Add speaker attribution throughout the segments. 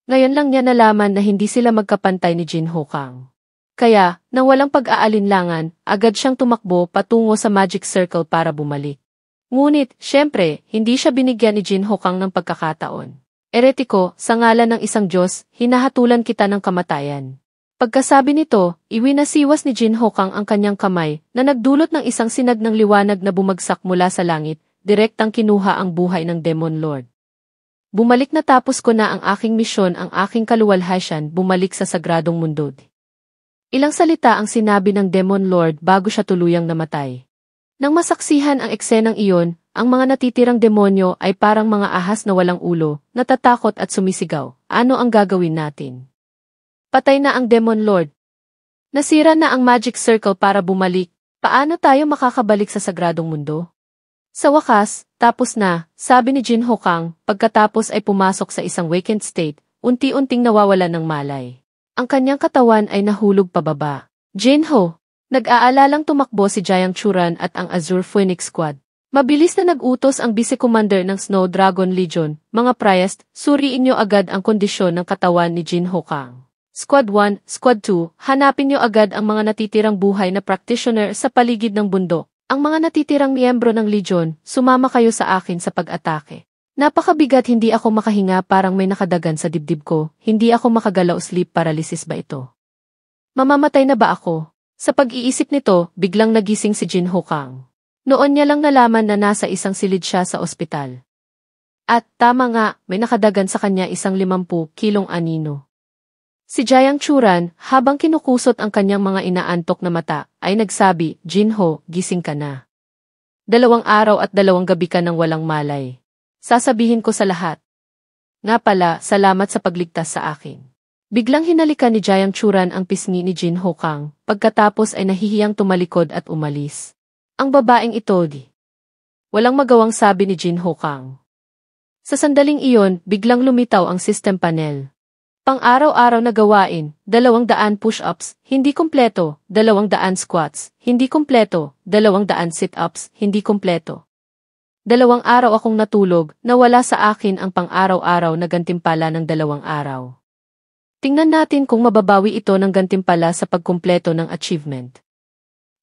Speaker 1: Ngayon lang niya nalaman na hindi sila magkapantay ni Jin Hokang. Kaya, nang walang pag-aalinlangan, agad siyang tumakbo patungo sa Magic Circle para bumalik. Ngunit, syempre, hindi siya binigyan ni Jin Hokang ng pagkakataon. Eretiko, sa ngalan ng isang Diyos, hinahatulan kita ng kamatayan. Pagkasabi nito, iwinasiwas ni Jin Hokang ang kanyang kamay na nagdulot ng isang sinag ng liwanag na bumagsak mula sa langit, direktang kinuha ang buhay ng Demon Lord. Bumalik na tapos ko na ang aking misyon, ang aking kaluwalhatian, bumalik sa sagradong mundo. Ilang salita ang sinabi ng Demon Lord bago siya tuluyang namatay. Nang masaksihan ang eksenang iyon, ang mga natitirang demonyo ay parang mga ahas na walang ulo, natatakot at sumisigaw. Ano ang gagawin natin? Patay na ang Demon Lord. Nasira na ang Magic Circle para bumalik. Paano tayo makakabalik sa sagradong mundo? Sa wakas, tapos na, sabi ni Jin Hokang, pagkatapos ay pumasok sa isang vacant state, unti-unting nawawalan ng malay. Ang kanyang katawan ay nahulog pababa. Jinho! Nag-aalalang tumakbo si Jiang Churan at ang Azure Phoenix Squad. Mabilis na nag-utos ang vice-commander ng Snow Dragon Legion, mga priest, suriin niyo agad ang kondisyon ng katawan ni Jin Hokang. Squad 1, Squad 2, hanapin niyo agad ang mga natitirang buhay na practitioner sa paligid ng bundok. Ang mga natitirang miyembro ng Legion, sumama kayo sa akin sa pag-atake. Napakabigat, hindi ako makahinga, parang may nakadagan sa dibdib ko, hindi ako makagalaw, sleep paralysis ba ito? Mamamatay na ba ako? Sa pag-iisip nito, biglang nagising si Jin Hokang. Noon niya lang nalaman na nasa isang silid siya sa ospital. At, tama nga, may nakadagan sa kanya isang 50 kilong anino. Si Jiang Churan, habang kinukusot ang kanyang mga inaantok na mata, ay nagsabi, Jinho, gising ka na. 2 araw at 2 gabi ka nang walang malay. Sasabihin ko sa lahat. Nga pala, salamat sa pagligtas sa akin. Biglang hinalikan ni Jiang Churan ang pisngi ni Jin Hokang, pagkatapos ay nahihiyang tumalikod at umalis. Ang babaeng ito di. Walang magawang sabi ni Jin Hokang. Sa sandaling iyon, biglang lumitaw ang system panel. Pang-araw-araw na gawain, 200 push-ups, hindi kumpleto, 200 squats, hindi kumpleto, 200 sit-ups, hindi kumpleto. 2 araw akong natulog, nawala sa akin ang pang-araw-araw na gantimpala ng 2 araw. Tingnan natin kung mababawi ito ng gantimpala sa pagkumpleto ng achievement.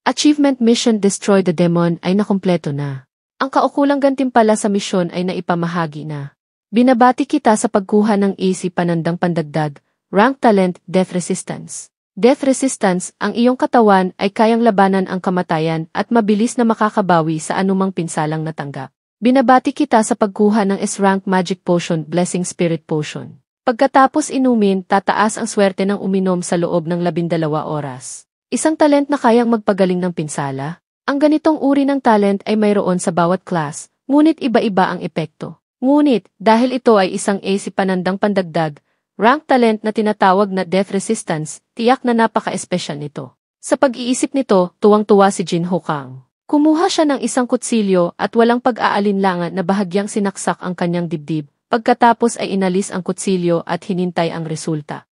Speaker 1: Achievement Mission Destroy the Demon ay nakumpleto na. Ang kaukulang gantimpala sa misyon ay naipamahagi na. Binabati kita sa pagkuha ng AC Panandang Pandagdag, Rank Talent, Death Resistance. Death Resistance, ang iyong katawan ay kayang labanan ang kamatayan at mabilis na makakabawi sa anumang pinsalang natanggap. Binabati kita sa pagkuha ng S-Rank Magic Potion, Blessing Spirit Potion. Pagkatapos inumin, tataas ang swerte ng uminom sa loob ng 12 oras. Isang talent na kayang magpagaling ng pinsala. Ang ganitong uri ng talent ay mayroon sa bawat class, ngunit iba-iba ang epekto. Ngunit, dahil ito ay isang AC Panandang Pandagdag, rank talent na tinatawag na Death Resistance, tiyak na napaka-espesyal nito. Sa pag-iisip nito, tuwang-tuwa si Jin Hokang. Kumuha siya ng isang kutsilyo at walang pag-aalinlangan na bahagyang sinaksak ang kanyang dibdib. Pagkatapos ay inalis ang kutsilyo at hinintay ang resulta.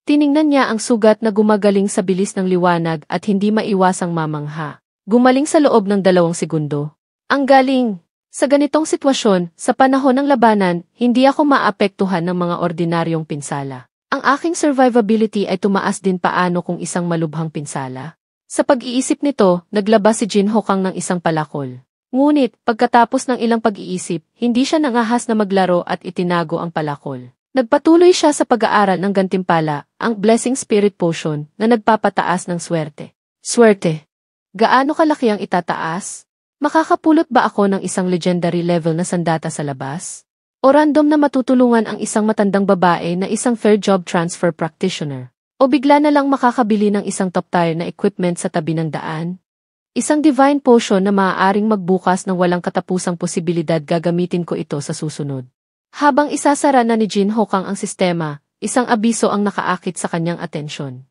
Speaker 1: Tiningnan niya ang sugat na gumagaling sa bilis ng liwanag at hindi maiwasang mamangha. Gumaling sa loob ng 2 segundo. Ang galing! Sa ganitong sitwasyon, sa panahon ng labanan, hindi ako maapektuhan ng mga ordinaryong pinsala. Ang aking survivability ay tumaas din paano kung isang malubhang pinsala. Sa pag-iisip nito, naglabas si Jin Hokang ng isang palakol. Ngunit, pagkatapos ng ilang pag-iisip, hindi siya nangahas na maglaro at itinago ang palakol. Nagpatuloy siya sa pag-aaral ng gantimpala, ang Blessing Spirit Potion, na nagpapataas ng swerte. Swerte! Gaano kalaki ang itataas? Makakapulot ba ako ng isang legendary level na sandata sa labas? O random na matutulungan ang isang matandang babae na isang fair job transfer practitioner? O bigla na lang makakabili ng isang top tier na equipment sa tabi ng daan? Isang divine potion na maaaring magbukas ng walang katapusang posibilidad, gagamitin ko ito sa susunod. Habang isasara na ni Jin Hokang ang sistema, isang abiso ang nakaakit sa kanyang atensyon.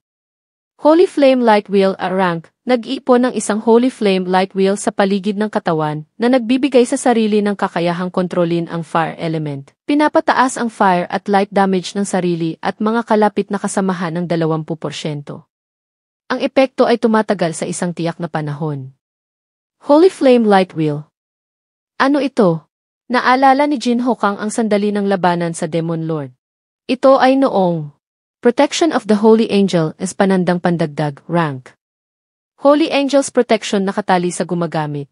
Speaker 1: Holy Flame Light Wheel a rank, nag-iipon ng isang Holy Flame Light Wheel sa paligid ng katawan na nagbibigay sa sarili ng kakayahang kontrolin ang fire element. Pinapataas ang fire at light damage ng sarili at mga kalapit na kasamahan ng 20%. Ang epekto ay tumatagal sa isang tiyak na panahon. Holy Flame Light Wheel. Ano ito? Naalala ni Jin Hokang ang sandali ng labanan sa Demon Lord. Ito ay noong Protection of the Holy Angel is panandang pandagdag, rank. Holy Angel's Protection nakatali sa gumagamit.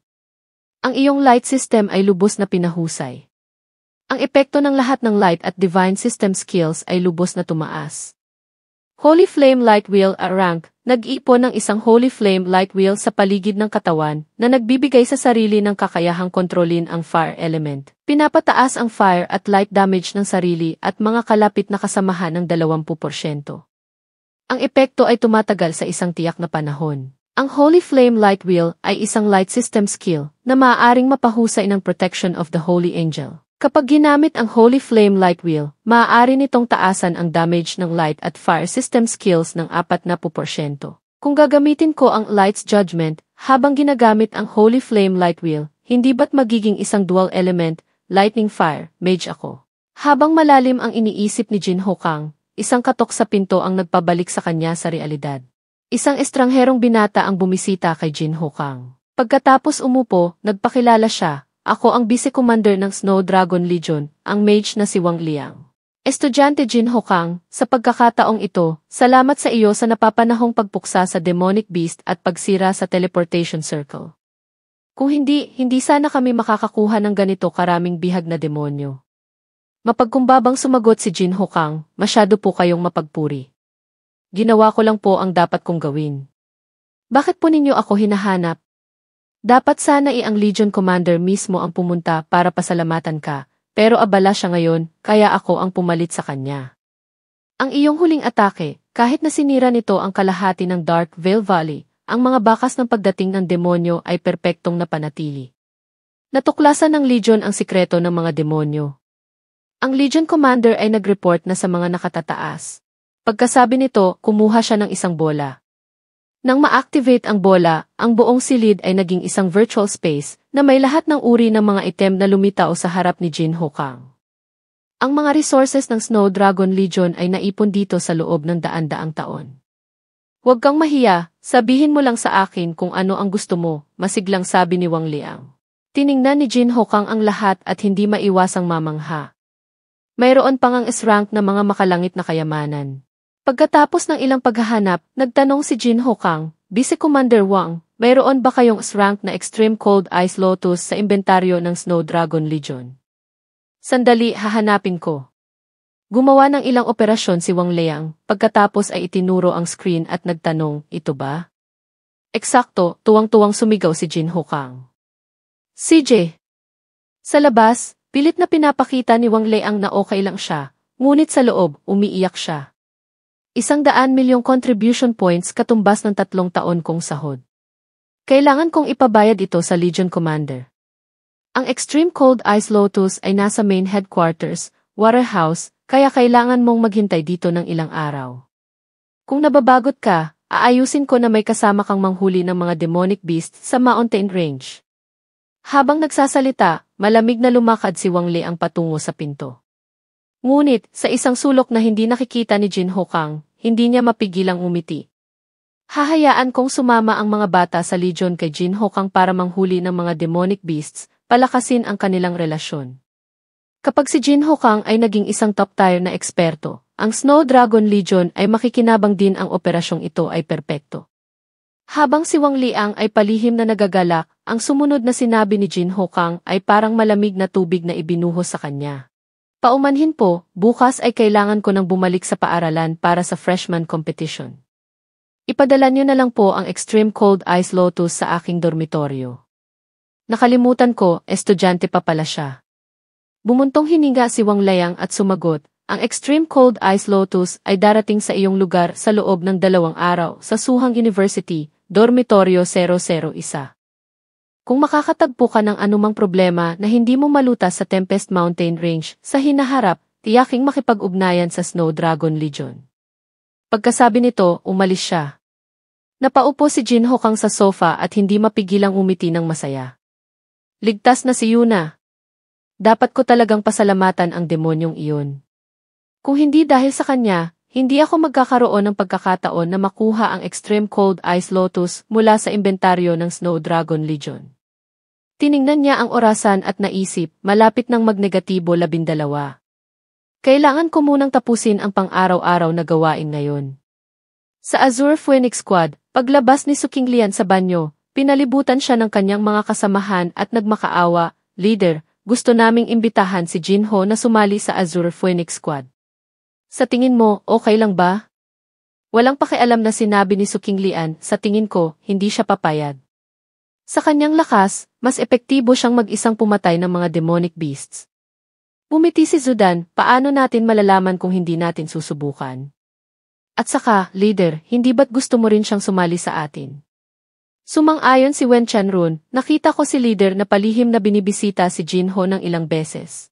Speaker 1: Ang iyong light system ay lubos na pinahusay. Ang epekto ng lahat ng light at divine system skills ay lubos na tumaas. Holy Flame Light Wheel at rank, nag-ipon ng isang Holy Flame Light Wheel sa paligid ng katawan na nagbibigay sa sarili ng kakayahang kontrolin ang fire element. Pinapataas ang fire at light damage ng sarili at mga kalapit na kasamahan ng 20%. Ang epekto ay tumatagal sa isang tiyak na panahon. Ang Holy Flame Light Wheel ay isang light system skill na maaaring mapahusay ng protection of the Holy Angel. Kapag ginamit ang Holy Flame Light Wheel, maaari nitong taasan ang damage ng light at fire system skills ng 40%. Kung gagamitin ko ang Light's Judgment, habang ginagamit ang Holy Flame Light Wheel, hindi ba't magiging isang dual element, lightning fire, mage ako? Habang malalim ang iniisip ni Jin Hokang, isang katok sa pinto ang nagpabalik sa kanya sa realidad. Isang estrangherong binata ang bumisita kay Jin Hokang. Pagkatapos umupo, nagpakilala siya. Ako ang vice-commander ng Snow Dragon Legion, ang mage na si Wang Liang. Estudyante Jin Hokang, sa pagkakataong ito, salamat sa iyo sa napapanahong pagpuksa sa demonic beast at pagsira sa teleportation circle. Kung hindi sana kami makakakuha ng ganito karaming bihag na demonyo. Mapagkumbabang sumagot si Jin Hokang, masyado po kayong mapagpuri. Ginawa ko lang po ang dapat kong gawin. Bakit po ninyo ako hinahanap? Dapat sana ang Legion Commander mismo ang pumunta para pasalamatan ka, pero abala siya ngayon, kaya ako ang pumalit sa kanya. Ang iyong huling atake, kahit na sinira nito ang kalahati ng Dark Veil Valley, ang mga bakas ng pagdating ng demonyo ay perpektong napanatili. Natuklasan ng Legion ang sikreto ng mga demonyo. Ang Legion Commander ay nag-report na sa mga nakatataas. Pagkasabi nito, kumuha siya ng isang bola. Nang ma-activate ang bola, ang buong silid ay naging isang virtual space na may lahat ng uri ng mga item na lumitaw sa harap ni Jin Hokang. Ang mga resources ng Snow Dragon Legion ay naipon dito sa loob ng daan-daang taon. Huwag kang mahiya, sabihin mo lang sa akin kung ano ang gusto mo, masiglang sabi ni Wang Liang. Tiningnan ni Jin Hokang ang lahat at hindi maiwasang mamangha. Mayroon pang ang S-rank na mga makalangit na kayamanan. Pagkatapos ng ilang paghahanap, nagtanong si Jin Hokang, Vice-Commander Wang, mayroon ba kayong S-rank na Extreme Cold Ice Lotus sa inventaryo ng Snow Dragon Legion? Sandali, hahanapin ko. Gumawa ng ilang operasyon si Wang Liang, pagkatapos ay itinuro ang screen at nagtanong, ito ba? Eksakto, tuwang-tuwang sumigaw si Jin Hokang. CJ! Sa labas, pilit na pinapakita ni Wang Liang na okay lang siya, ngunit sa loob, umiiyak siya. 100 milyong contribution points katumbas ng 3 taon kong sahod. Kailangan kong ipabayad ito sa Legion Commander. Ang Extreme Cold Ice Lotus ay nasa main headquarters, warehouse, kaya kailangan mong maghintay dito ng ilang araw. Kung nababagot ka, aayusin ko na may kasama kang manghuli ng mga demonic beast sa mountain range. Habang nagsasalita, malamig na lumakad si Wang Liang patungo sa pinto. Ngunit, sa isang sulok na hindi nakikita ni Jin Hokang, hindi niya mapigilang umiti. Hahayaan kong sumama ang mga bata sa Legion kay Jin Hokang para manghuli ng mga demonic beasts, palakasin ang kanilang relasyon. Kapag si Jin Hokang ay naging isang top-tier na eksperto, ang Snow Dragon Legion ay makikinabang din ang operasyong ito ay perpekto. Habang si Wang Liang ay palihim na nagagalak, ang sumunod na sinabi ni Jin Hokang ay parang malamig na tubig na ibinuhos sa kanya. Paumanhin po, bukas ay kailangan ko nang bumalik sa paaralan para sa freshman competition. Ipadala niyo na lang po ang Extreme Cold Ice Lotus sa aking dormitoryo. Nakalimutan ko, estudyante pa pala siya. Bumuntong hininga si Wang Liang at sumagot, ang Extreme Cold Ice Lotus ay darating sa iyong lugar sa loob ng 2 araw sa Suhang University, Dormitoryo 001. Kung makakatagpo ka ng anumang problema na hindi mo malutas sa Tempest Mountain Range sa hinaharap, tiyaking makipag-ugnayan sa Snow Dragon Legion. Pagkasabi nito, umalis siya. Napaupo si Jin Hokang sa sofa at hindi mapigilang umiti ng masaya. Ligtas na si Yuna. Dapat ko talagang pasalamatan ang demonyong iyon. Kung hindi dahil sa kanya, hindi ako magkakaroon ng pagkakataon na makuha ang Extreme Cold Ice Lotus mula sa inventaryo ng Snow Dragon Legion. Tiningnan niya ang orasan at naisip, malapit ng magnegatibo 12. Kailangan ko munang tapusin ang pang-araw-araw na gawain ngayon. Sa Azure Phoenix Squad, paglabas ni Suking Lian sa banyo, pinalibutan siya ng kanyang mga kasamahan at nagmakaawa, "Leader, gusto naming imbitahan si Jinho na sumali sa Azure Phoenix Squad. Sa tingin mo, okay lang ba?" Walang pakialam na sinabi ni Suking Lian, sa tingin ko, hindi siya papayag. Sa kanyang lakas, mas epektibo siyang mag-isang pumatay ng mga demonic beasts. Bumiti si Zudan, paano natin malalaman kung hindi natin susubukan? At saka, leader, hindi ba't gusto mo rin siyang sumali sa atin? Sumang-ayon si Wen Chanrun, nakita ko si leader na palihim na binibisita si Jinho ng ilang beses.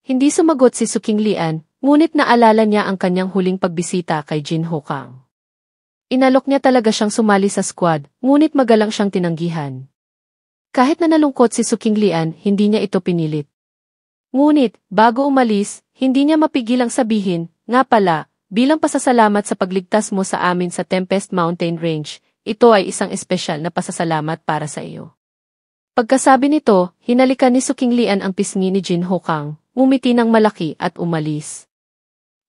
Speaker 1: Hindi sumagot si Suking Lian, ngunit naalala niya ang kanyang huling pagbisita kay Jinho Kang. Inalok niya talaga siyang sumali sa squad, ngunit magalang siyang tinanggihan. Kahit na nalungkot si Suking Lian, hindi niya ito pinilit. Ngunit, bago umalis, hindi niya mapigilang sabihin, "Nga pala, bilang pasasalamat sa pagligtas mo sa amin sa Tempest Mountain Range, ito ay isang espesyal na pasasalamat para sa iyo." Pagkasabi nito, hinalikan ni Suking Lian ang pisngi ni Jinho Kang, ngumiti ng malaki at umalis.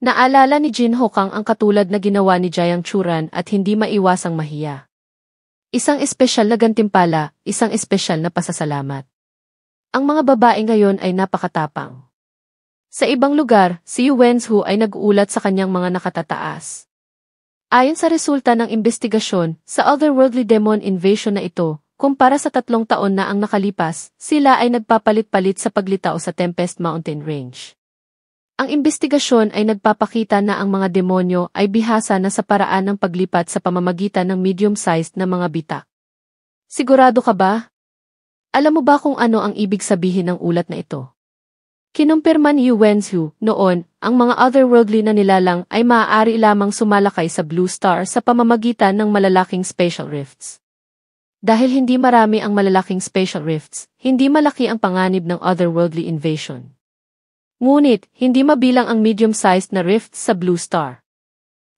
Speaker 1: Naalala ni Jinho Kang ang katulad na ginawa ni Jiang Churan at hindi maiwasang mahiya. Isang espesyal na gantimpala, isang espesyal na pasasalamat. Ang mga babae ngayon ay napakatapang. Sa ibang lugar, si Yu Wenzhou ay nag-uulat sa kanyang mga nakatataas. Ayon sa resulta ng investigasyon, sa otherworldly demon invasion na ito, kumpara sa 3 taon na ang nakalipas, sila ay nagpapalit-palit sa paglitaw sa Tempest Mountain Range. Ang investigasyon ay nagpapakita na ang mga demonyo ay bihasa na sa paraan ng paglipat sa pamamagitan ng medium-sized na mga bitak. Sigurado ka ba? Alam mo ba kung ano ang ibig sabihin ng ulat na ito? Kinumpirma ni Yu Wenzhou, noon, ang mga otherworldly na nilalang ay maaari lamang sumalakay sa Blue Star sa pamamagitan ng malalaking spatial rifts. Dahil hindi marami ang malalaking spatial rifts, hindi malaki ang panganib ng otherworldly invasion. Ngunit, hindi mabilang ang medium-sized na rifts sa Blue Star.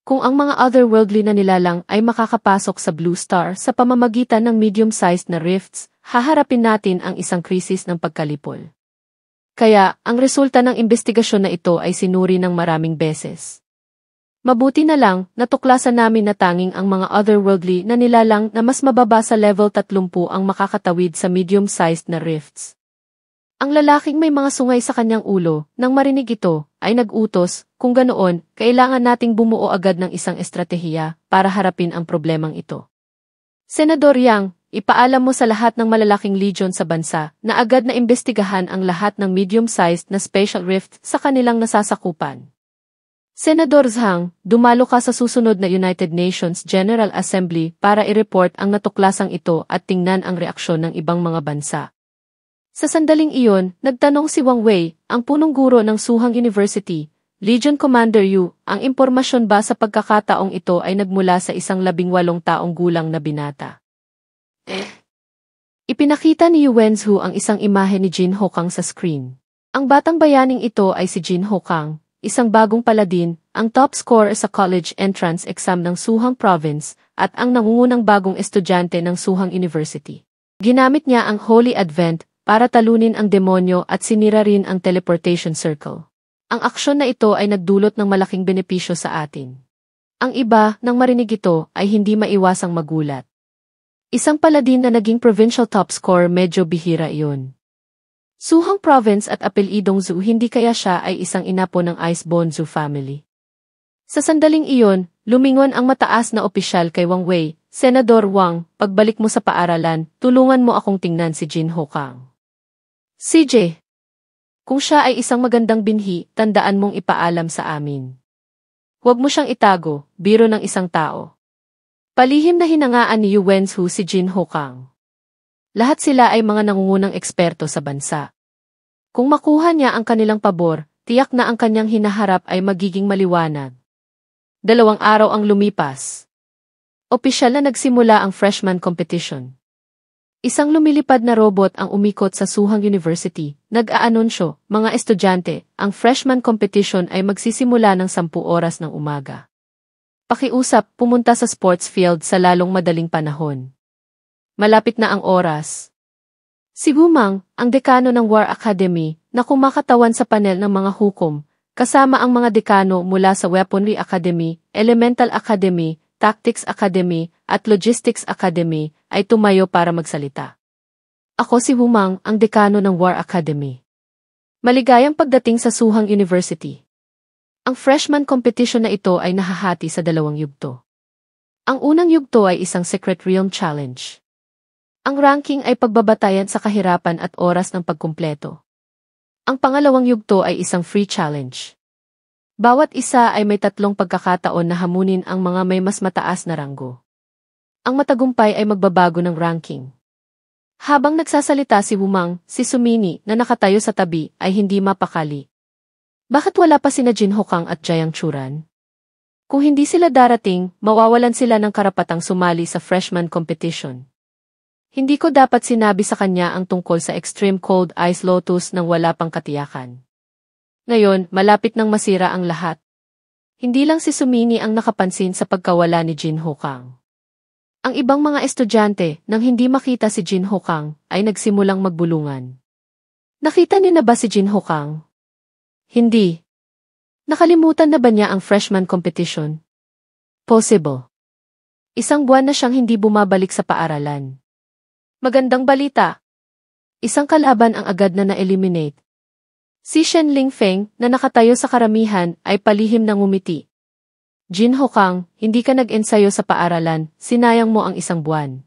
Speaker 1: Kung ang mga otherworldly na nilalang ay makakapasok sa Blue Star sa pamamagitan ng medium-sized na rifts, haharapin natin ang isang krisis ng pagkalipol. Kaya, ang resulta ng investigasyon na ito ay sinuri ng maraming beses. Mabuti na lang, natuklasan namin na tanging ang mga otherworldly na nilalang na mas mababa sa level 30 ang makakatawid sa medium-sized na rifts. Ang lalaking may mga sungay sa kanyang ulo, nang marinig ito, ay nag-utos, kung ganoon, kailangan nating bumuo agad ng isang estratehiya para harapin ang problemang ito. Senador Yang, ipaalam mo sa lahat ng malalaking legion sa bansa na agad na imbestigahan ang lahat ng medium-sized na spatial rift sa kanilang nasasakupan. Senador Zhang, dumalo ka sa susunod na United Nations General Assembly para i-report ang natuklasang ito at tingnan ang reaksyon ng ibang mga bansa. Sa sandaling iyon, nagtanong si Wang Wei, ang punong guro ng Suhang University, Legion Commander Yu, ang impormasyon ba sa pagkakataong ito ay nagmula sa isang 18 taong gulang na binata? Ipinakita ni Yu Wenzhou ang isang imahe ni Jinho Kang sa screen. Ang batang bayaning ito ay si Jinho Kang, isang bagong paladin, ang top scorer sa college entrance exam ng Suhang Province, at ang nangungunang bagong estudyante ng Suhang University. Ginamit niya ang Holy Advent para talunin ang demonyo at sinira rin ang teleportation circle. Ang aksyon na ito ay nagdulot ng malaking benepisyo sa atin. Ang iba, nang marinig ito, ay hindi maiwasang magulat. Isang paladin na naging provincial top scorer, medyo bihira iyon. Suhang Province at apelyidong Zhou, hindi kaya siya ay isang inapo ng Icebone Zhou family. Sa sandaling iyon, lumingon ang mataas na opisyal kay Wang Wei, Senador Wang, pagbalik mo sa paaralan, tulungan mo akong tingnan si Jinho Kang. CJ, kung siya ay isang magandang binhi, tandaan mong ipaalam sa amin. Huwag mo siyang itago, biro ng isang tao. Palihim na hinangaan ni Yu Wenzhou si Jinho Kang. Lahat sila ay mga nangungunang eksperto sa bansa. Kung makuha niya ang kanilang pabor, tiyak na ang kanyang hinaharap ay magiging maliwanag. 2 araw ang lumipas. Opisyal na nagsimula ang freshman competition. Isang lumilipad na robot ang umikot sa Suhang University, nag-aanunsyo, mga estudyante, ang freshman competition ay magsisimula ng 10 oras ng umaga. Pakiusap, pumunta sa sports field sa lalong madaling panahon. Malapit na ang oras. Si Gumang, ang dekano ng War Academy, na kumakatawan sa panel ng mga hukom, kasama ang mga dekano mula sa Weaponry Academy, Elemental Academy, Tactics Academy, at Logistics Academy, ay tumayo para magsalita. Ako si Humang, ang dekano ng War Academy. Maligayang pagdating sa Suhang University. Ang freshman competition na ito ay nahahati sa dalawang yugto. Ang unang yugto ay isang Secret Realm Challenge. Ang ranking ay pagbabatayan sa kahirapan at oras ng pagkumpleto. Ang pangalawang yugto ay isang Free Challenge. Bawat isa ay may 3 pagkakataon na hamunin ang mga may mas mataas na ranggo. Ang matagumpay ay magbabago ng ranking. Habang nagsasalita si Humang, si Sumini na nakatayo sa tabi ay hindi mapakali. Bakit wala pa sina Jin Hokang at Jiang Churan? Kung hindi sila darating, mawawalan sila ng karapatang sumali sa freshman competition. Hindi ko dapat sinabi sa kanya ang tungkol sa Extreme Cold Ice Lotus nang wala pang katiyakan. Ngayon, malapit nang masira ang lahat. Hindi lang si Sumini ang nakapansin sa pagkawala ni Jin Hokang. Ang ibang mga estudyante, nang hindi makita si Jin Hokang, ay nagsimulang magbulungan. Nakita niyo na ba si Jin Hokang? Hindi. Nakalimutan na ba niya ang freshman competition? Possible. 1 buwan na siyang hindi bumabalik sa paaralan. Magandang balita. 1 kalaban ang agad na na-eliminate. Si Shen Lingfeng, na nakatayo sa karamihan, ay palihim na ngumiti. Jin Hokang, hindi ka nag-ensayo sa paaralan, sinayang mo ang 1 buwan.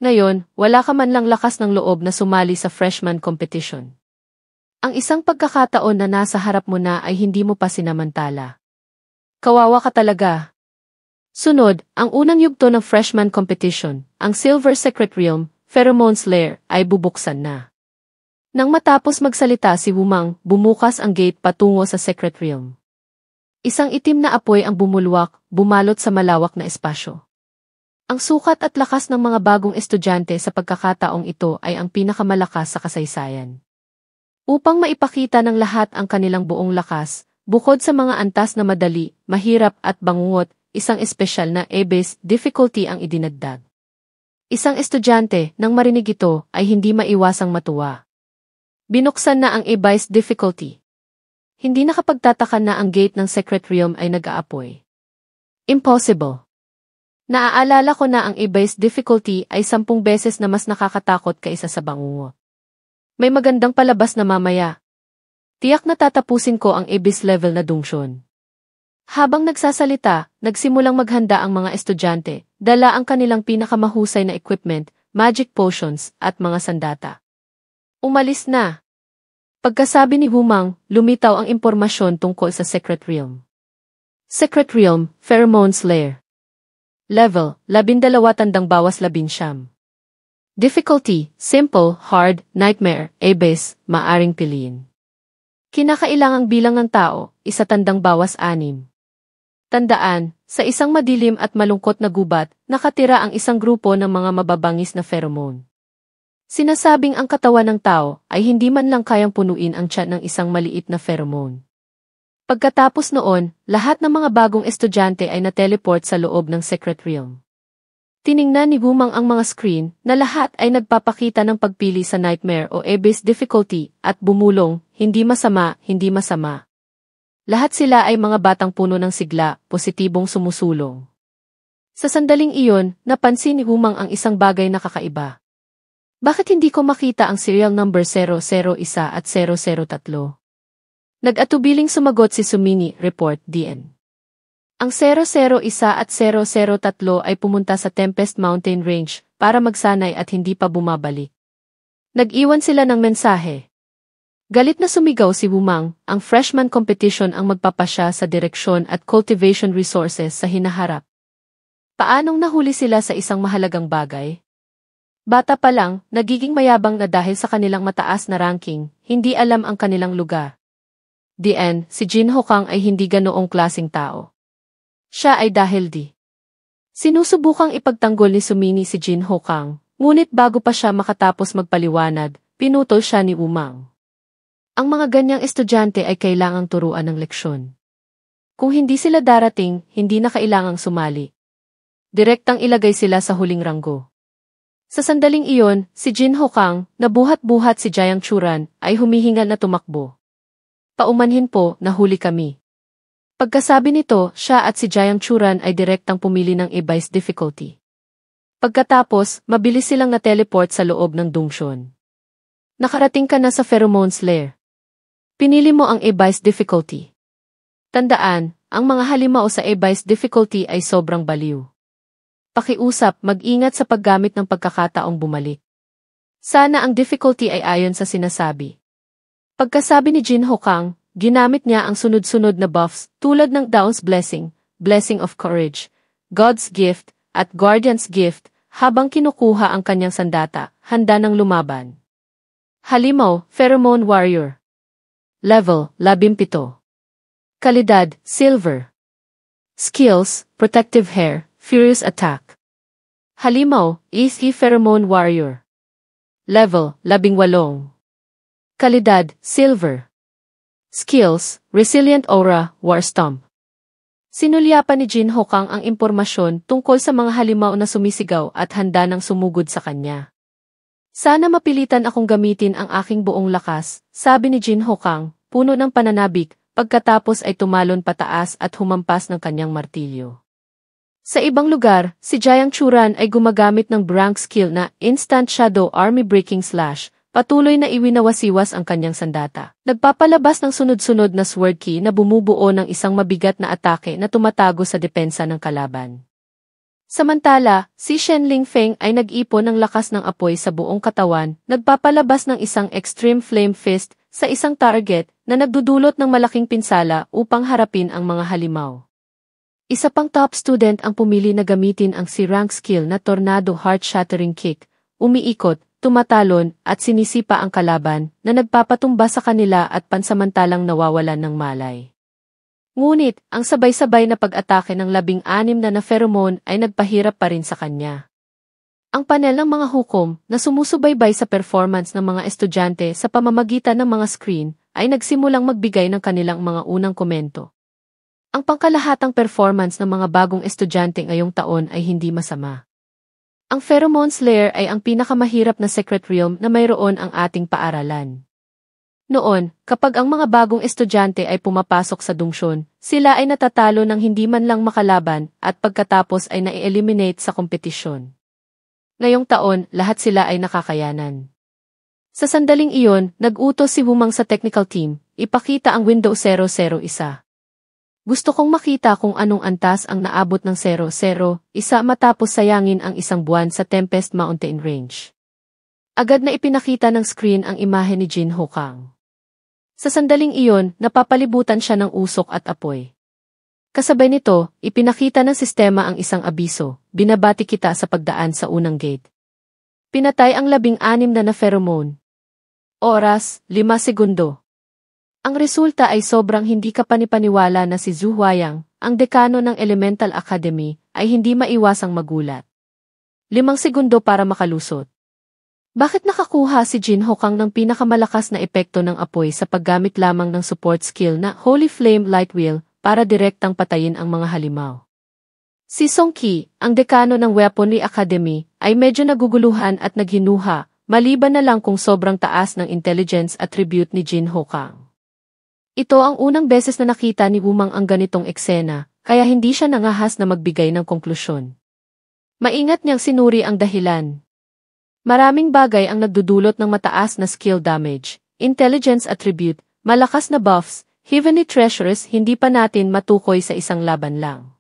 Speaker 1: Ngayon, wala ka man lang lakas ng loob na sumali sa freshman competition. Ang isang pagkakataon na nasa harap mo na ay hindi mo pa sinamantala. Kawawa ka talaga. Sunod, ang unang yugto ng freshman competition, ang Silver Secret Realm, Pheromone's Lair, ay bubuksan na. Nang matapos magsalita si Humang, bumukas ang gate patungo sa Secret Realm. Isang itim na apoy ang bumulwak, bumalot sa malawak na espasyo. Ang sukat at lakas ng mga bagong estudyante sa pagkakataong ito ay ang pinakamalakas sa kasaysayan. Upang maipakita ng lahat ang kanilang buong lakas, bukod sa mga antas na madali, mahirap at bangungot, isang espesyal na A-based difficulty ang idinagdag. Isang estudyante, nang marinig ito, ay hindi maiwasang matuwa. Binuksan na ang A-based difficulty. Hindi nakapagtataka na ang gate ng Secret Realm ay nag-aapoy. Impossible. Naaalala ko na ang A-based difficulty ay 10 beses na mas nakakatakot kaysa sa bangungot. May magandang palabas na mamaya. Tiyak na tatapusin ko ang A-based level na dungsyon. Habang nagsasalita, nagsimulang maghanda ang mga estudyante, dala ang kanilang pinakamahusay na equipment, magic potions, at mga sandata. Umalis na. Pagkasabi ni Humang, lumitaw ang impormasyon tungkol sa Secret Realm. Secret Realm, Pheromone's Lair. Level, 12 tandang bawas 19. Difficulty, simple, hard, nightmare, abyss, maaring piliin. Kinakailangang bilang ng tao, 1 tandang bawas 6. Tandaan, sa isang madilim at malungkot na gubat, nakatira ang isang grupo ng mga mababangis na pheromone. Sinasabing ang katawan ng tao ay hindi man lang kayang punuin ang tiyan ng isang maliit na pheromone. Pagkatapos noon, lahat ng mga bagong estudyante ay na-teleport sa loob ng Secret Realm. Tiningnan ni Humang ang mga screen na lahat ay nagpapakita ng pagpili sa Nightmare o Abyss difficulty at bumulong, hindi masama, hindi masama. Lahat sila ay mga batang puno ng sigla, positibong sumusulong. Sa sandaling iyon, napansin ni Humang ang isang bagay na kakaiba. Bakit hindi ko makita ang serial number 001 at 003? Nag-atubiling sumagot si Sumini, report DN. Ang 001 at 003 ay pumunta sa Tempest Mountain Range para magsanay at hindi pa bumabalik. Nag-iwan sila ng mensahe. Galit na sumigaw si Humang, ang freshman competition ang magpapasya sa direksyon at cultivation resources sa hinaharap. Paanong nahuli sila sa isang mahalagang bagay? Bata pa lang, nagiging mayabang na dahil sa kanilang mataas na ranking, hindi alam ang kanilang lugar. DN, si Jin Hokang ay hindi ganoong klaseng tao. Siya ay dahil di. Sinusubukang ipagtanggol ni Sumini si Jin Hokang, ngunit bago pa siya makatapos magpaliwanag, pinutol siya ni Humang. Ang mga ganyang estudyante ay kailangang turuan ng leksyon. Kung hindi sila darating, hindi na kailangang sumali. Direktang ilagay sila sa huling ranggo. Sa sandaling iyon, si Jin Hokang, na buhat-buhat si Jiang Churan, ay humihingal na tumakbo. Paumanhin po, nahuli kami. Pagkasabi nito, siya at si Jiang Churan ay direktang pumili ng Abyss difficulty. Pagkatapos, mabilis silang na-teleport sa loob ng Dungsyon. Nakarating ka na sa Pheromone's Lair. Pinili mo ang Abyss difficulty. Tandaan, ang mga halimaw sa Abyss difficulty ay sobrang baliw. Pakiusap, mag-ingat sa paggamit ng pagkakataong bumalik. Sana ang difficulty ay ayon sa sinasabi. Pagkasabi ni Jin Hokang, ginamit niya ang sunod-sunod na buffs tulad ng Dawn's Blessing, Blessing of Courage, God's Gift, at Guardian's Gift habang kinukuha ang kanyang sandata, handa ng lumaban. Halimaw, Pheromone Warrior. Level, 17. Kalidad, Silver. Skills, Protective Hair, Furious Attack. Halimaw, Easy Pheromone Warrior. Level, 18. Kalidad, Silver. Skills, Resilient Aura, War Stomp. Sinulyapan ni Jin Hokang ang impormasyon tungkol sa mga halimaw na sumisigaw at handa ng sumugod sa kanya. Sana mapilitan akong gamitin ang aking buong lakas, sabi ni Jin Hokang, puno ng pananabik, pagkatapos ay tumalon pataas at humampas ng kanyang martilyo. Sa ibang lugar, si Jiang Churan ay gumagamit ng rank skill na Instant Shadow Army Breaking Slash, patuloy na iwinawasiwas ang kanyang sandata. Nagpapalabas ng sunod-sunod na sword key na bumubuo ng isang mabigat na atake na tumatago sa depensa ng kalaban. Samantala, si Shen Lingfeng ay nag-ipon ng lakas ng apoy sa buong katawan, nagpapalabas ng isang Extreme Flame Fist sa isang target na nagdudulot ng malaking pinsala upang harapin ang mga halimaw. Isa pang top student ang pumili na gamitin ang si-rank skill na Tornado Heart-Shattering Kick, umiikot, tumatalon at sinisipa ang kalaban na nagpapatumba sa kanila at pansamantalang nawawalan ng malay. Ngunit, ang sabay-sabay na pag-atake ng 16 na pheromone ay nagpahirap pa rin sa kanya. Ang panel ng mga hukom na sumusubaybay sa performance ng mga estudyante sa pamamagitan ng mga screen ay nagsimulang magbigay ng kanilang mga unang komento. Ang pangkalahatang performance ng mga bagong estudyante ngayong taon ay hindi masama. Ang Pheromone's Lair ay ang pinakamahirap na secret realm na mayroon ang ating paaralan. Noon, kapag ang mga bagong estudyante ay pumapasok sa dungsyon, sila ay natatalo ng hindi man lang makalaban at pagkatapos ay na-eliminate sa kompetisyon. Ngayong taon, lahat sila ay nakakayanan. Sa sandaling iyon, nag-utos si Wumang sa technical team, ipakita ang Window 001. Gusto kong makita kung anong antas ang naabot ng 001 matapos sayangin ang isang buwan sa Tempest Mountain Range. Agad na ipinakita ng screen ang imahe ni Jin Hokang. Sa sandaling iyon, napapalibutan siya ng usok at apoy. Kasabay nito, ipinakita ng sistema ang isang abiso, binabati kita sa pagdaan sa unang gate. Pinatay ang 16 na pheromone. Oras, 5 segundo. Ang resulta ay sobrang hindi kapanipaniwala na si Zhu Huayang, ang dekano ng Elemental Academy, ay hindi maiwasang magulat. 5 segundo para makalusot. Bakit nakakuha si Jin Hokang ng pinakamalakas na epekto ng apoy sa paggamit lamang ng support skill na Holy Flame Light Wheel para direktang patayin ang mga halimaw? Si Song Qi, ang dekano ng Weaponry Academy, ay medyo naguguluhan at naghinuha, maliban na lang kung sobrang taas ng intelligence attribute ni Jin Hokang. Ito ang unang beses na nakita ni Wumang ang ganitong eksena, kaya hindi siya nangahas na magbigay ng konklusyon. Maingat niyang sinuri ang dahilan. Maraming bagay ang nagdudulot ng mataas na skill damage, intelligence attribute, malakas na buffs, heavenly treasures hindi pa natin matukoy sa isang laban lang.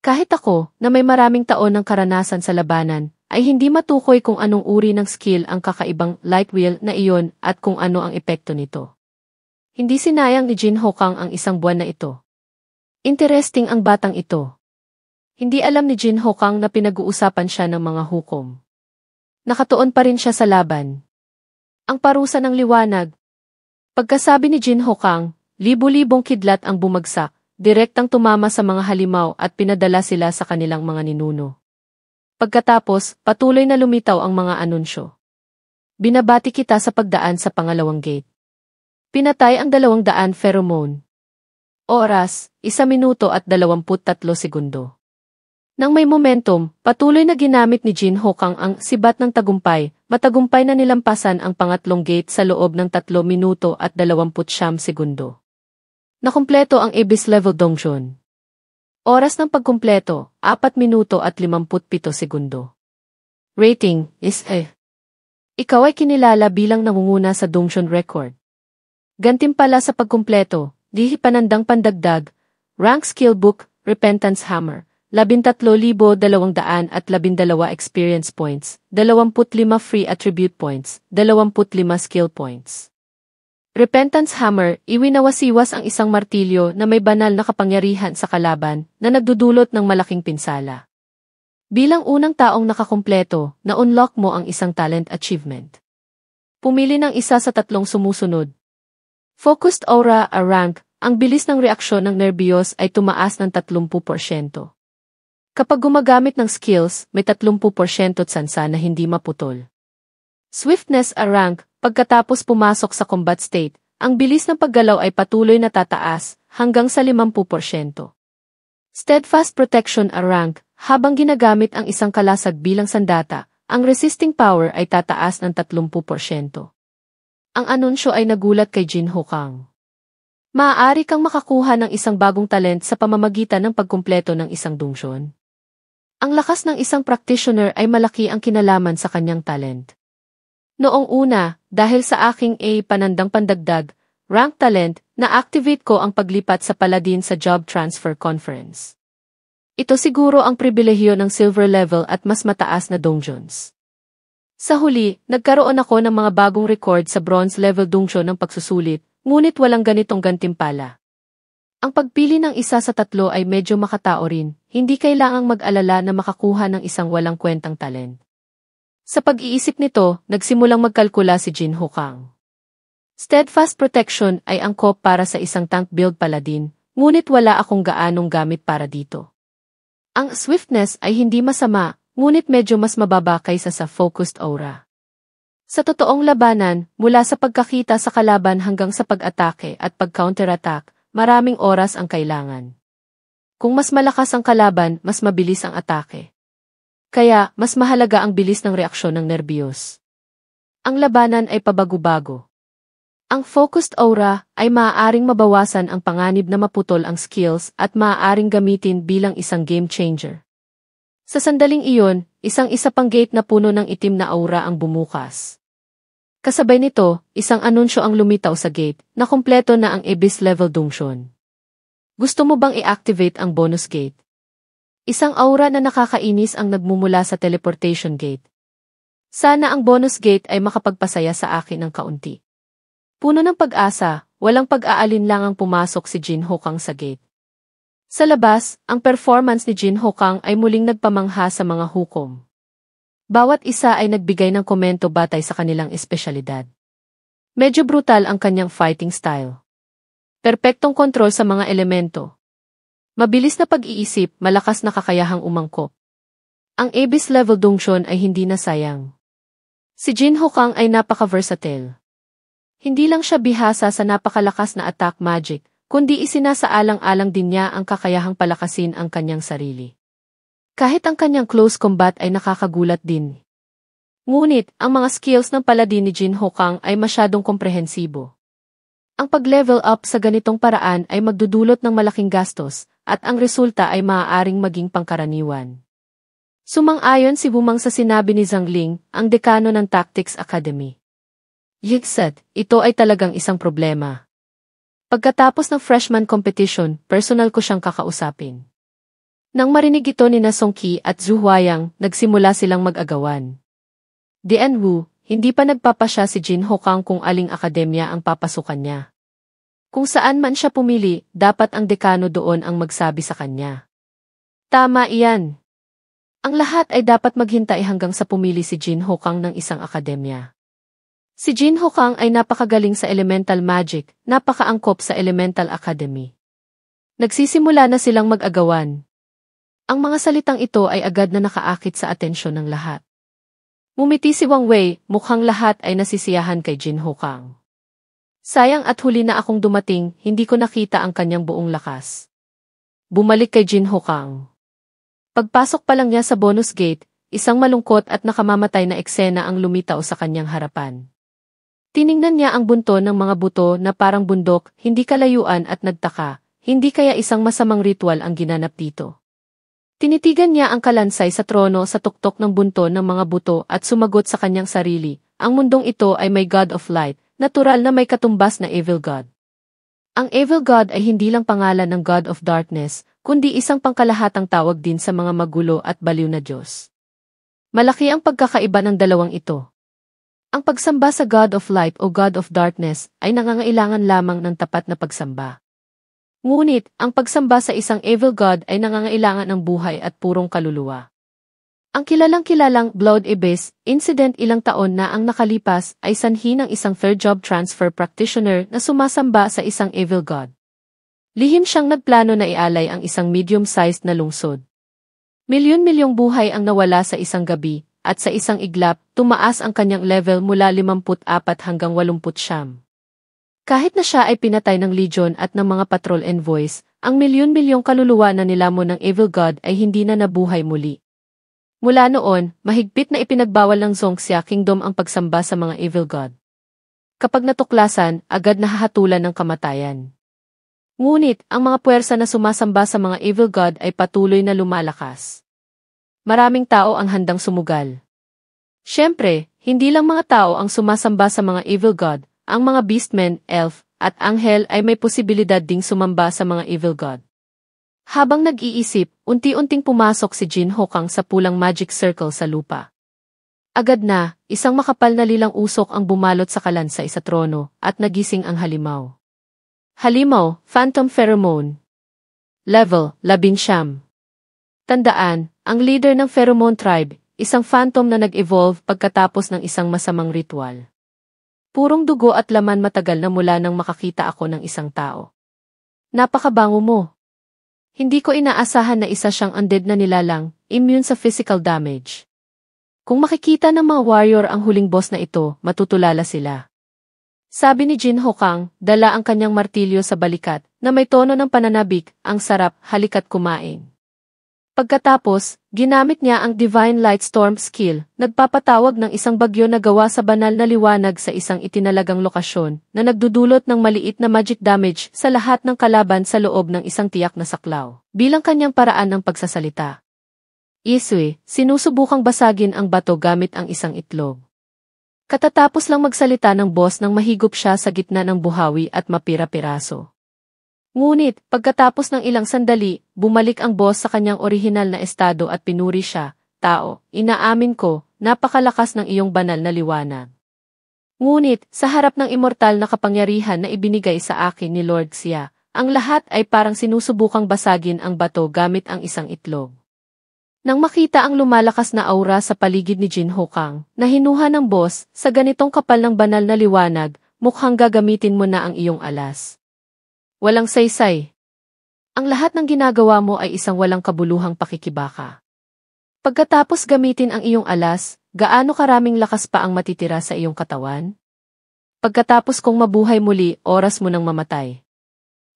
Speaker 1: Kahit ako, na may maraming taon ng karanasan sa labanan, ay hindi matukoy kung anong uri ng skill ang kakaibang light wheel na iyon at kung ano ang epekto nito. Hindi sinayang ni Jin Hokang ang isang buwan na ito. Interesting ang batang ito. Hindi alam ni Jin Hokang na pinag-uusapan siya ng mga hukom. Nakatuon pa rin siya sa laban. Ang parusa ng liwanag. Pagkasabi ni Jin Hokang, libu-libong kidlat ang bumagsak, direktang tumama sa mga halimaw at pinadala sila sa kanilang mga ninuno. Pagkatapos, patuloy na lumitaw ang mga anunsyo. Binabati kita sa pagdaan sa pangalawang gate. Pinatay ang 200 pheromone. Oras, 1 minuto at 23 segundo. Nang may momentum, patuloy na ginamit ni Jin Hokang ang sibat ng tagumpay, matagumpay na nilampasan ang pangatlong gate sa loob ng 3 minuto at 29 segundo. Nakumpleto ang Abyss Level Dungeon. Oras ng pagkumpleto, 4 minuto at 57 segundo. Rating is A. Ikaw ay kinilala bilang nangunguna sa dungeon record. Gantimpala sa pagkumpleto, di panandang pandagdag, rank skill book, Repentance Hammer, 13,212 experience points, 25 free attribute points, 25 skill points. Repentance Hammer, iwinawasiwas ang isang martilyo na may banal na kapangyarihan sa kalaban na nagdudulot ng malaking pinsala. Bilang unang taong nakakumpleto, na-unlock mo ang isang talent achievement. Pumili ng isa sa 3 sumusunod. Focused Aura, a rank, ang bilis ng reaksyon ng nerbiyos ay tumaas ng 30%. Kapag gumagamit ng skills, may 30% tsansa na hindi maputol. Swiftness, a rank, pagkatapos pumasok sa combat state, ang bilis ng paggalaw ay patuloy na tataas hanggang sa 50%. Steadfast Protection, a rank, habang ginagamit ang isang kalasag bilang sandata, ang resisting power ay tataas ng 30%. Ang anunsyo ay nagulat kay Jinho Kang. Maaari kang makakuha ng isang bagong talent sa pamamagitan ng pagkumpleto ng isang dungeon. Ang lakas ng isang practitioner ay malaki ang kinalaman sa kanyang talent. Noong una, dahil sa aking panandang pandagdag, rank talent, na-activate ko ang paglipat sa Paladin sa Job Transfer Conference. Ito siguro ang pribilehiyo ng silver level at mas mataas na dungeons. Sa huli, nagkaroon ako ng mga bagong record sa bronze level dungeon ng pagsusulit, ngunit walang ganitong gantimpala. Ang pagpili ng isa sa 3 ay medyo makatao rin, hindi kailangang mag-alala na makakuha ng isang walang kwentang talent. Sa pag-iisip nito, nagsimulang magkalkula si Jinho Kang. Steadfast Protection ay angkop para sa isang tank build paladin, ngunit wala akong gaanong gamit para dito. Ang Swiftness ay hindi masama, ngunit medyo mas mababa kaysa sa Focused Aura. Sa totoong labanan, mula sa pagkakita sa kalaban hanggang sa pag-atake at pag-counterattack, maraming oras ang kailangan. Kung mas malakas ang kalaban, mas mabilis ang atake. Kaya, mas mahalaga ang bilis ng reaksyon ng nerbiyos. Ang labanan ay pabago-bago. Ang Focused Aura ay maaaring mabawasan ang panganib na maputol ang skills at maaaring gamitin bilang isang game changer. Sa sandaling iyon, isa pang gate na puno ng itim na aura ang bumukas. Kasabay nito, isang anunsyo ang lumitaw sa gate na kumpleto na ang Abyss Level Dungeon. Gusto mo bang i-activate ang bonus gate? Isang aura na nakakainis ang nagmumula sa teleportation gate. Sana ang bonus gate ay makapagpasaya sa akin ng kaunti. Puno ng pag-asa, walang pag-aalinlangang pumasok si Jinho Kang sa gate. Sa labas, ang performance ni Jinho Kang ay muling nagpamangha sa mga hukom. Bawat isa ay nagbigay ng komento batay sa kanilang espesyalidad. Medyo brutal ang kanyang fighting style. Perpektong kontrol sa mga elemento. Mabilis na pag-iisip, malakas na kakayahang umangkop. Ang Abyss Level Dungeon ay hindi na sayang. Si Jinho Kang ay napaka-versatile. Hindi lang siya bihasa sa napakalakas na attack magic, kundi isinasaalang-alang din niya ang kakayahang palakasin ang kanyang sarili. Kahit ang kanyang close combat ay nakakagulat din. Ngunit, ang mga skills ng paladin ni Jinho Kang ay masyadong komprehensibo. Ang pag-level up sa ganitong paraan ay magdudulot ng malaking gastos, at ang resulta ay maaaring maging pangkaraniwan. Sumang-ayon si Wumang sa sinabi ni Zhang Ling, ang dekano ng Tactics Academy. Yigsat, ito ay talagang isang problema. Pagkatapos ng freshman competition, personal ko siyang kakausapin. Nang marinig ito ni na Song Qi at Zhu Huayang, nagsimula silang mag-agawan. Dian Wu, hindi pa nagpapasya si Jinho Kang kung aling akademya ang papasukan niya. Kung saan man siya pumili, dapat ang dekano doon ang magsabi sa kanya. Tama iyan. Ang lahat ay dapat maghintay hanggang sa pumili si Jinho Kang ng isang akademya. Si Jinho Kang ay napakagaling sa elemental magic, napakaangkop sa elemental academy. Nagsisimula na silang mag-agawan. Ang mga salitang ito ay agad na nakaakit sa atensyon ng lahat. Ngumiti si Wang Wei, mukhang lahat ay nasisiyahan kay Jinho Kang. Sayang at huli na akong dumating, hindi ko nakita ang kanyang buong lakas. Bumalik kay Jinho Kang. Pagpasok pa lang niya sa bonus gate, isang malungkot at nakamamatay na eksena ang lumitaw sa kanyang harapan. Tiningnan niya ang bunto ng mga buto na parang bundok, hindi kalayuan at nagtaka, hindi kaya isang masamang ritual ang ginanap dito. Tinitigan niya ang kalansay sa trono sa tuktok ng bunto ng mga buto at sumagot sa kanyang sarili, ang mundong ito ay may God of Light, natural na may katumbas na Evil God. Ang Evil God ay hindi lang pangalan ng God of Darkness, kundi isang pangkalahatang tawag din sa mga magulo at baliw na Diyos. Malaki ang pagkakaiba ng dalawang ito. Ang pagsamba sa God of Light o God of Darkness ay nangangailangan lamang ng tapat na pagsamba. Ngunit, ang pagsamba sa isang evil God ay nangangailangan ng buhay at purong kaluluwa. Ang kilalang-kilalang Blood Abyss incident ilang taon na ang nakalipas ay sanhi ng isang third job transfer practitioner na sumasamba sa isang evil God. Lihim siyang nagplano na ialay ang isang medium-sized na lungsod. Milyon-milyong buhay ang nawala sa isang gabi, at sa isang iglap, tumaas ang kanyang level mula 54 hanggang 89. Kahit na siya ay pinatay ng legion at ng mga patrol envoys, ang milyon-milyong kaluluwa na nilamon ng Evil God ay hindi na nabuhay muli. Mula noon, mahigpit na ipinagbawal ng Zongxia Kingdom ang pagsamba sa mga Evil God. Kapag natuklasan, agad nahahatulan ng kamatayan. Ngunit, ang mga puwersa na sumasamba sa mga Evil God ay patuloy na lumalakas. Maraming tao ang handang sumugal. Siyempre, hindi lang mga tao ang sumasamba sa mga Evil God, ang mga beastmen, elf, at anghel ay may posibilidad ding sumamba sa mga Evil God. Habang nag-iisip, unti-unting pumasok si Jin Hokang sa pulang magic circle sa lupa. Agad na, isang makapal na lilang usok ang bumalot sa kalansay sa trono, at nagising ang halimaw. Halimaw, Phantom Pheromone. Level, 19. Tandaan, ang leader ng Pheromone Tribe, isang phantom na nag-evolve pagkatapos ng isang masamang ritual. Purong dugo at laman matagal na mula nang makakita ako ng isang tao. Napakabango mo. Hindi ko inaasahan na isa siyang undead na nilalang, immune sa physical damage. Kung makikita ng mga warrior ang huling boss na ito, matutulala sila. Sabi ni Jin Hokang, dala ang kanyang martilyo sa balikat, na may tono ng pananabik, ang sarap, halika't kumain. Pagkatapos, ginamit niya ang Divine Light Storm skill, nagpapatawag ng isang bagyo na gawa sa banal na liwanag sa isang itinalagang lokasyon, na nagdudulot ng maliit na magic damage sa lahat ng kalaban sa loob ng isang tiyak na saklaw, bilang kanyang paraan ng pagsasalita. Isui, sinusubukang basagin ang bato gamit ang isang itlog. Katatapos lang magsalita ng boss nang mahigop siya sa gitna ng buhawi at mapira-piraso. Ngunit, pagkatapos ng ilang sandali, bumalik ang boss sa kanyang orihinal na estado at pinuri siya, tao, inaamin ko, napakalakas ng iyong banal na liwanag. Ngunit, sa harap ng immortal na kapangyarihan na ibinigay sa akin ni Lord Xia, ang lahat ay parang sinusubukang basagin ang bato gamit ang isang itlog. Nang makita ang lumalakas na aura sa paligid ni Jin Hokang, na hinuha ng boss, sa ganitong kapal ng banal na liwanag, mukhang gagamitin mo na ang iyong alas. Walang saysay. Ang lahat ng ginagawa mo ay isang walang kabuluhang pakikibaka. Pagkatapos gamitin ang iyong alas, gaano karaming lakas pa ang matitira sa iyong katawan? Pagkatapos kong mabuhay muli, oras mo nang mamatay.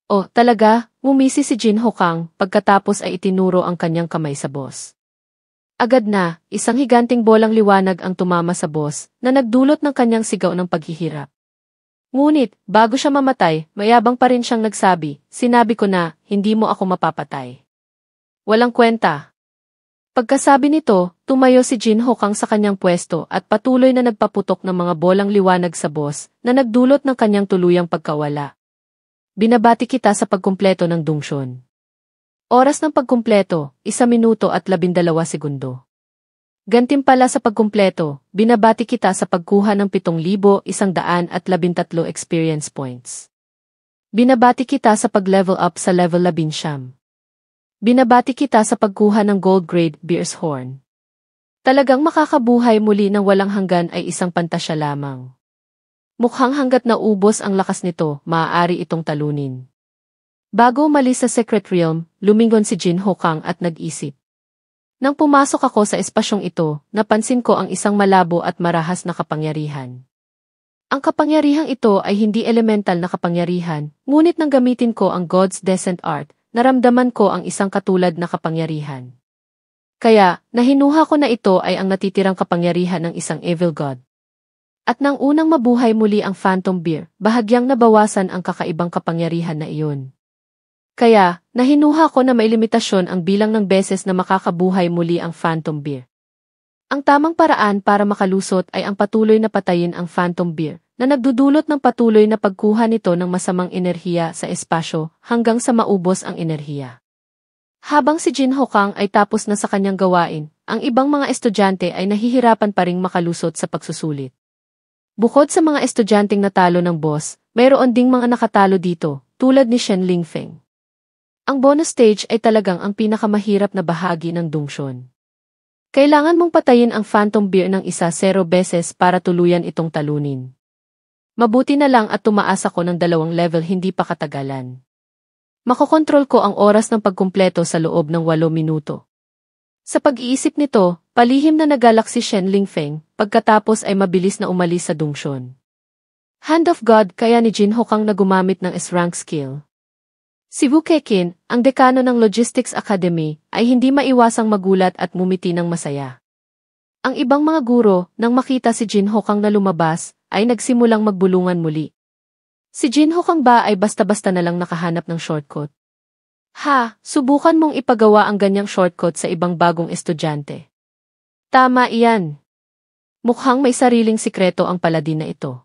Speaker 1: Oh, talaga, ngumisi si Jin Hokang, pagkatapos ay itinuro ang kanyang kamay sa boss. Agad na, isang higanting bolang liwanag ang tumama sa boss, na nagdulot ng kanyang sigaw ng paghihirap. Ngunit, bago siya mamatay, mayabang pa rin siyang nagsabi, sinabi ko na, hindi mo ako mapapatay. Walang kwenta. Pagkasabi nito, tumayo si Jin Hokang sa kanyang pwesto at patuloy na nagpaputok ng mga bolang liwanag sa boss, na nagdulot ng kanyang tuluyang pagkawala. Binabati kita sa pagkumpleto ng dungsyon. Oras ng pagkumpleto, 1 minuto at 12 segundo. Gantimpala sa pagkumpleto, binabati kita sa pagkuha ng 7,113 experience points. Binabati kita sa pag-level up sa level 19. Binabati kita sa pagkuha ng gold grade Bear's Horn. Talagang makakabuhay muli ng walang hanggan ay isang pantasya lamang. Mukhang hanggat naubos ang lakas nito, maaari itong talunin. Bago umalis sa Secret Realm, lumingon si Jin Hokang at nag-isip. Nang pumasok ako sa espasyong ito, napansin ko ang isang malabo at marahas na kapangyarihan. Ang kapangyarihang ito ay hindi elemental na kapangyarihan, ngunit nang gamitin ko ang God's Descent Art, naramdaman ko ang isang katulad na kapangyarihan. Kaya, nahinuha ko na ito ay ang natitirang kapangyarihan ng isang evil god. At nang unang mabuhay muli ang Phantom Bear, bahagyang nabawasan ang kakaibang kapangyarihan na iyon. Kaya, nahinuha ko na may limitasyon ang bilang ng beses na makakabuhay muli ang Phantom Bear. Ang tamang paraan para makalusot ay ang patuloy na patayin ang Phantom Bear, na nagdudulot ng patuloy na pagkuha nito ng masamang enerhiya sa espasyo hanggang sa maubos ang enerhiya. Habang si Jin Hokang ay tapos na sa kanyang gawain, ang ibang mga estudyante ay nahihirapan pa ring makalusot sa pagsusulit. Bukod sa mga estudyanteng natalo ng boss, mayroon ding mga nakatalo dito, tulad ni Shen Lingfeng. Ang bonus stage ay talagang ang pinakamahirap na bahagi ng Dongshon. Kailangan mong patayin ang Phantom Bear ng 1-0 beses para tuluyan itong talunin. Mabuti na lang at tumaas ako ng 2 level hindi pa katagalan. Makokontrol ko ang oras ng pagkumpleto sa loob ng 8 minuto. Sa pag-iisip nito, palihim na nagalak si Shen Lingfeng, pagkatapos ay mabilis na umalis sa Dongshon. Hand of God kaya ni Jin Hokang na gumamit ng S-rank skill. Si Wu Keqin, ang dekano ng Logistics Academy, ay hindi maiwasang magulat at ngumiti ng masaya. Ang ibang mga guro, nang makita si Jin Hokang na lumabas, ay nagsimulang magbulungan muli. Si Jin Hokang ba ay basta-basta na lang nakahanap ng shortcut? Ha, subukan mong ipagawa ang ganyang shortcut sa ibang bagong estudyante. Tama iyan. Mukhang may sariling sikreto ang paladin na ito.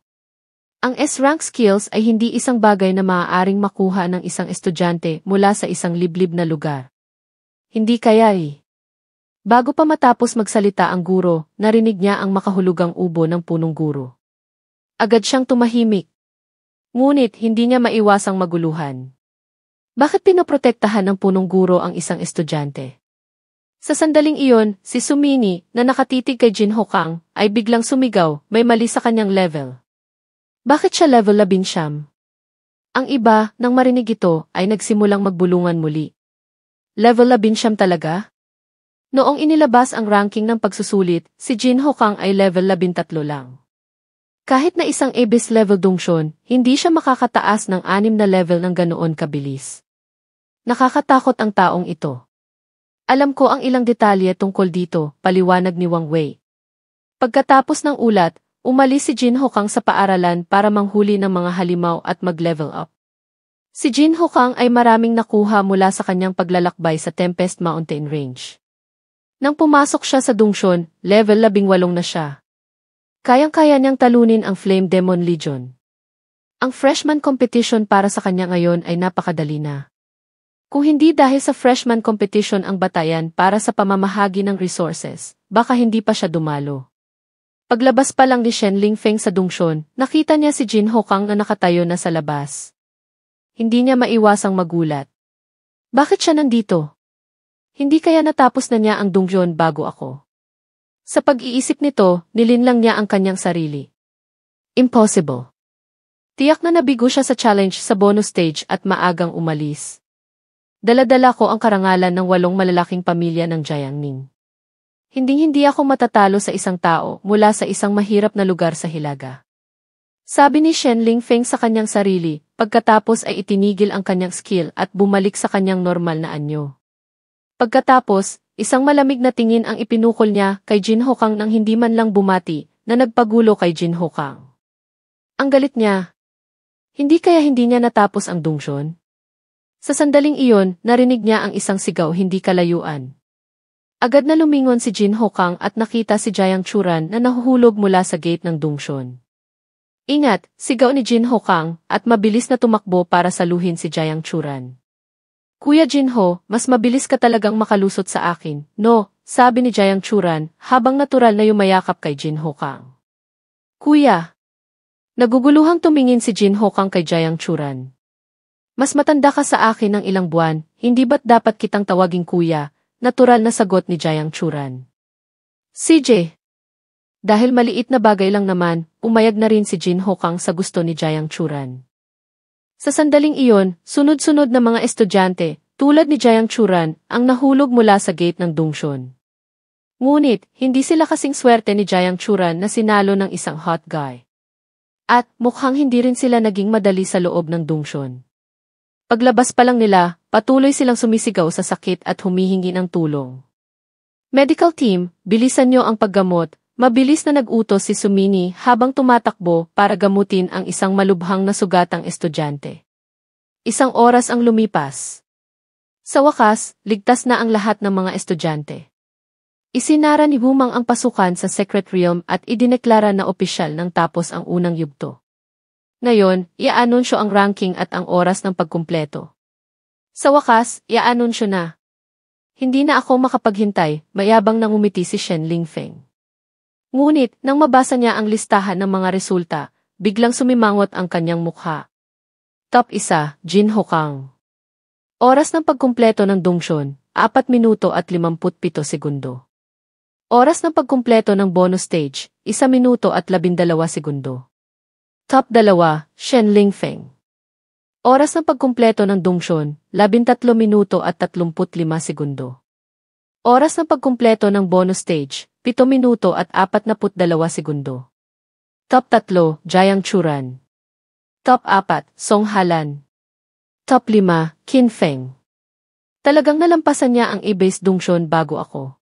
Speaker 1: Ang S-rank skills ay hindi isang bagay na maaaring makuha ng isang estudyante mula sa isang liblib na lugar. Hindi kaya eh. Bago pa matapos magsalita ang guro, narinig niya ang makahulugang ubo ng punong guro. Agad siyang tumahimik. Ngunit hindi niya maiwasang maguluhan. Bakit pinoprotektahan ng punong guro ang isang estudyante? Sa sandaling iyon, si Sumini, na nakatitig kay Jin Hokang, ay biglang sumigaw, may mali sa kanyang level. Bakit siya level 11? Ang iba, nang marinig ito, ay nagsimulang magbulungan muli. Level 11 talaga? Noong inilabas ang ranking ng pagsusulit, si Jin Hokang ay level 13 lang. Kahit na isang Abyss level Dongshon, hindi siya makakataas ng 6 na level ng ganoon kabilis. Nakakatakot ang taong ito. Alam ko ang ilang detalye tungkol dito, paliwanag ni Wang Wei. Pagkatapos ng ulat, umalis si Jin Hokang sa paaralan para manghuli ng mga halimaw at mag-level up. Si Jin Hokang ay maraming nakuha mula sa kanyang paglalakbay sa Tempest Mountain Range. Nang pumasok siya sa Dongshon, level 18 na siya. Kayang-kaya niyang talunin ang Flame Demon Legion. Ang freshman competition para sa kanya ngayon ay napakadali na. Kung hindi dahil sa freshman competition ang batayan para sa pamamahagi ng resources, baka hindi pa siya dumalo. Paglabas pa lang ni Shen Lingfeng sa Dongshon, nakita niya si Jin Hokang na nakatayo na sa labas. Hindi niya maiwasang magulat. Bakit siya nandito? Hindi kaya natapos na niya ang Dongshon bago ako? Sa pag-iisip nito, nilinlang niya ang kanyang sarili. Impossible. Tiyak na nabigo siya sa challenge sa bonus stage at maagang umalis. Dala-dala ko ang karangalan ng 8 malalaking pamilya ng Jiangning. Hinding-hindi ako matatalo sa isang tao mula sa isang mahirap na lugar sa Hilaga. Sabi ni Shen Lingfeng sa kanyang sarili, pagkatapos ay itinigil ang kanyang skill at bumalik sa kanyang normal na anyo. Pagkatapos, isang malamig na tingin ang ipinukol niya kay Jin Hokang nang hindi man lang bumati, na nagpagulo kay Jin Hokang. Ang galit niya. Hindi kaya hindi niya natapos ang Dongshon? Sa sandaling iyon, narinig niya ang isang sigaw hindi kalayuan. Agad na lumingon si Jin Hokang at nakita si Jiang Churan na nahuhulog mula sa gate ng Dongshon. Ingat, sigaw ni Jin Hokang at mabilis na tumakbo para saluhin si Jiang Churan. Kuya Jinho, mas mabilis ka talagang makalusot sa akin, no, sabi ni Jiang Churan, habang natural na yumayakap kay Jin Hokang. Kuya! Naguguluhang tumingin si Jin Hokang kay Jiang Churan. Mas matanda ka sa akin ng ilang buwan, hindi ba't dapat kitang tawaging kuya? Natural na sagot ni Jiang Churan. CJ! Dahil maliit na bagay lang naman, umayag na rin si Jin Hokang sa gusto ni Jiang Churan. Sa sandaling iyon, sunod-sunod na mga estudyante, tulad ni Jiang Churan, ang nahulog mula sa gate ng Dongshon. Ngunit, hindi sila kasing swerte ni Jiang Churan na sinalo ng isang hot guy. At, mukhang hindi rin sila naging madali sa loob ng Dongshon. Paglabas pa lang nila, patuloy silang sumisigaw sa sakit at humihingi ng tulong. Medical team, bilisan niyo ang paggamot. Mabilis na nag-utos si Sumini habang tumatakbo para gamutin ang isang malubhang na sugatang estudyante. Isang oras ang lumipas. Sa wakas, ligtas na ang lahat ng mga estudyante. Isinara ni Humang ang pasukan sa Secret Realm at idineklara na opisyal nang tapos ang unang yugto. Ngayon, i-anunsyo ang ranking at ang oras ng pagkumpleto. Sa wakas, i-anunsyo na. Hindi na ako makapaghintay, mayabang nang umiti si Shen Lingfeng. Ngunit, nang mabasa niya ang listahan ng mga resulta, biglang sumimangot ang kanyang mukha. Top 1, Jin Hokang. Oras ng pagkumpleto ng Dongshon, 4 minuto at 57 segundo. Oras ng pagkumpleto ng bonus stage, 1 minuto at 12 segundo. Top 2, Shen Lingfeng. Oras ng pagkumpleto ng Dongshon, 13 minuto at 35 segundo. Oras ng pagkumpleto ng bonus stage, 7 minuto at 42 segundo. Top 3, Jiang Churan. Top 4, Song Halan. Top 5, Qin Feng. Talagang nalampasan niya ang A-base Dongshon bago ako.